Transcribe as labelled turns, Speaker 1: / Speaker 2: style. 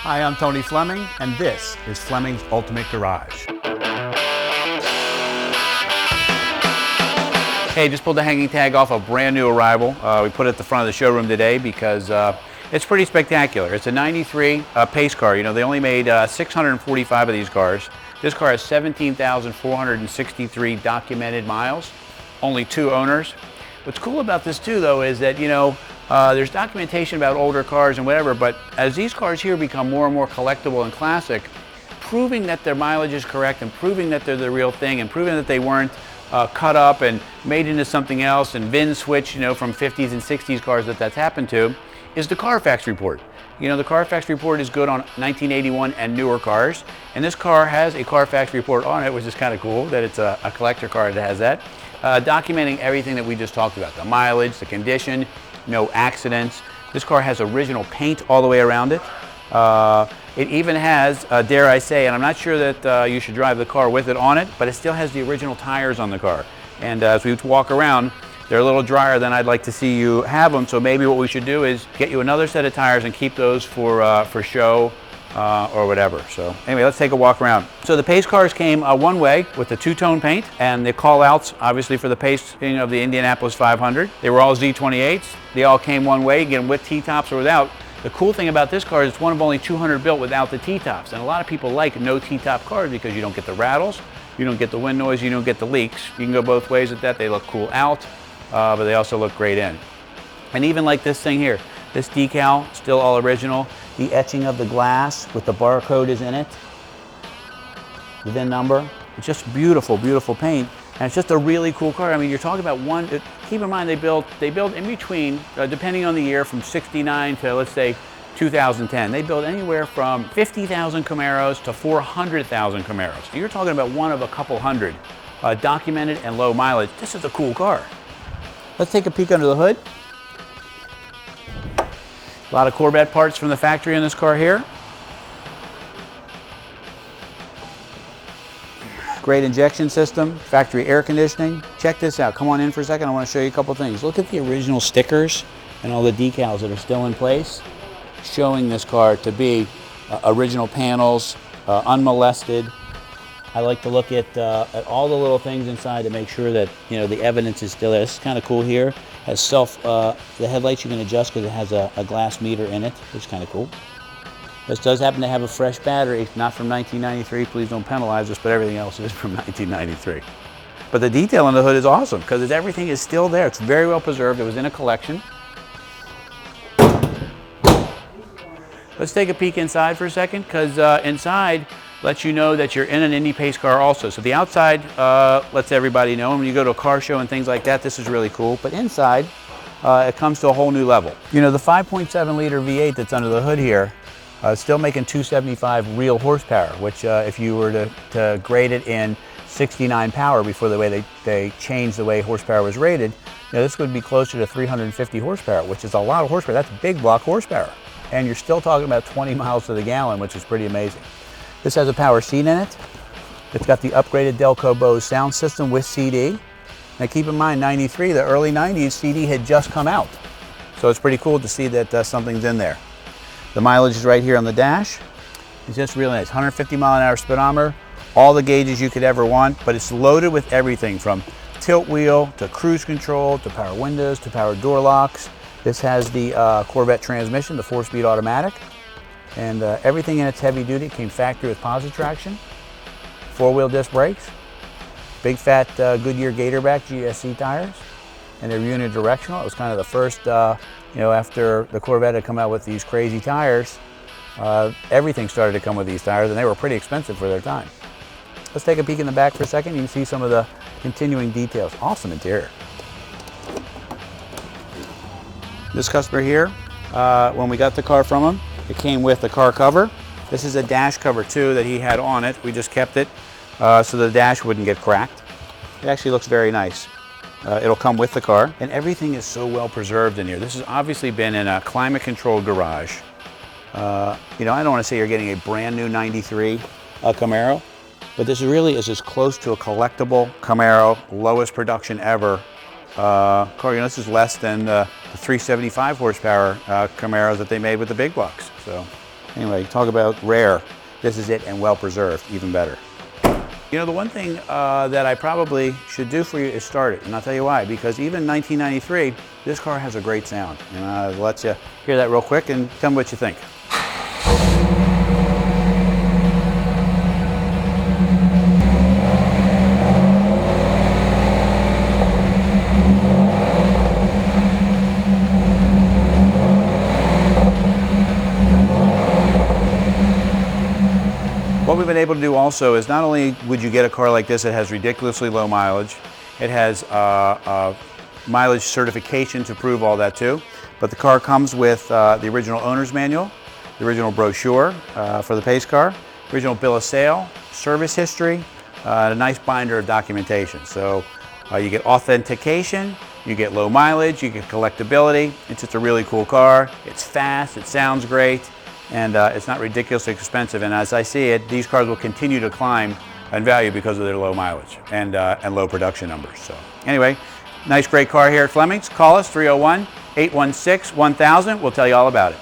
Speaker 1: Hi, I'm Tony Fleming, and this is Fleming's Ultimate Garage. Hey, just pulled the hanging tag off a brand new arrival. We put it at the front of the showroom today because it's pretty spectacular. It's a 93 pace car. You know, they only made 645 of these cars. This car has 17,463 documented miles, only 2 owners. What's cool about this too, though, is that, you know, there's documentation about older cars and whatever, but as these cars here become more and more collectible and classic, proving that their mileage is correct and proving that they're the real thing and proving that they weren't cut up and made into something else and VIN switched, you know, from 50s and 60s cars that's happened to, is the Carfax report. You know, the Carfax report is good on 1981 and newer cars, and this car has a Carfax report on it, which is kind of cool that it's a collector car that has that, documenting everything that we just talked about, the mileage, the condition, no accidents. This car has original paint all the way around it. It even has, dare I say, and I'm not sure that you should drive the car with it on it, but it still has the original tires on the car. And as we walk around, they're a little drier than I'd like to see you have them, so maybe what we should do is get you another set of tires and keep those for show or whatever. So anyway, let's take a walk around. So the pace cars came one way with the 2-tone paint, and the call-outs, obviously, for the pacing of the Indianapolis 500. They were all Z-28s. They all came one way, again, with T-tops or without. The cool thing about this car is it's one of only 200 built without the T-tops, and a lot of people like no T-top cars because you don't get the rattles, you don't get the wind noise, you don't get the leaks. You can go both ways with that. They look cool out, but they also look great in. And even like this thing here, this decal, still all original. The etching of the glass with the barcode is in it, the VIN number. It's just beautiful, beautiful paint, and it's just a really cool car. I mean, you're talking about one. Keep in mind they built in between, depending on the year, from '69 to, let's say, 2010. They built anywhere from 50,000 Camaros to 400,000 Camaros. And you're talking about one of a couple hundred, documented and low mileage. This is a cool car. Let's take a peek under the hood. A lot of Corvette parts from the factory in this car here. Great injection system, factory air conditioning. Check this out. Come on in for a second. I want to show you a couple things. Look at the original stickers and all the decals that are still in place, showing this car to be original panels, unmolested. I like to look at all the little things inside to make sure that, you know, the evidence is still there. This is kind of cool here. Has the headlights you can adjust because it has a glass meter in it, which is kind of cool. This does happen to have a fresh battery, not from 1993. Please don't penalize us, but everything else is from 1993. But the detail on the hood is awesome because everything is still there. It's very well preserved. It was in a collection. Let's take a peek inside for a second because inside lets you know that you're in an Indy pace car also. So the outside lets everybody know. And when you go to a car show and things like that, this is really cool. But inside, it comes to a whole new level. You know, the 5.7 liter V8 that's under the hood here, still making 275 real horsepower, which if you were to grade it in 69 power before the way they changed the way horsepower was rated, you know, this would be closer to 350 horsepower, which is a lot of horsepower. That's big block horsepower. And you're still talking about 20 miles to the gallon, which is pretty amazing. This has a power seat in it. It's got the upgraded Delco Bose sound system with CD. Now keep in mind, 93, the early 90s, CD had just come out. So it's pretty cool to see that something's in there. The mileage is right here on the dash. It's just really nice. 150 mile an hour speedometer, all the gauges you could ever want, but it's loaded with everything from tilt wheel to cruise control to power windows to power door locks. This has the Corvette transmission, the 4-speed automatic, and everything in it's heavy duty. It came factory with posi-traction, 4-wheel disc brakes, big fat Goodyear Gatorback GSC tires, and they're unidirectional. It was kind of the first, you know, after the Corvette had come out with these crazy tires, everything started to come with these tires, and they were pretty expensive for their time. Let's take a peek in the back for a second. You can see some of the continuing details. Awesome interior. This customer here, when we got the car from him, it came with the car cover. This is a dash cover too that he had on it. We just kept it so the dash wouldn't get cracked. It actually looks very nice. It'll come with the car, and everything is so well preserved in here. This has obviously been in a climate-controlled garage. You know, I don't want to say you're getting a brand new 93 Camaro, but this really is as close to a collectible Camaro, lowest production ever. Car, you know, this is less than the 375 horsepower Camaros that they made with the big blocks. So Anyway, talk about rare. This is it, and well preserved, even better. You know, the one thing that I probably should do for you is start it, and I'll tell you why. Because even in 1993, this car has a great sound. And I'll let you hear that real quick and tell me what you think. What we've been able to do also is not only would you get a car like this that has ridiculously low mileage, it has mileage certification to prove all that too, but the car comes with the original owner's manual, the original brochure for the pace car, original bill of sale, service history, a nice binder of documentation. So you get authentication, you get low mileage, you get collectability. It's just a really cool car. It's fast, it sounds great, and it's not ridiculously expensive. And as I see it, these cars will continue to climb in value because of their low mileage and low production numbers. So anyway, nice, great car here at Flemings. Call us 301-816-1000. We'll tell you all about it.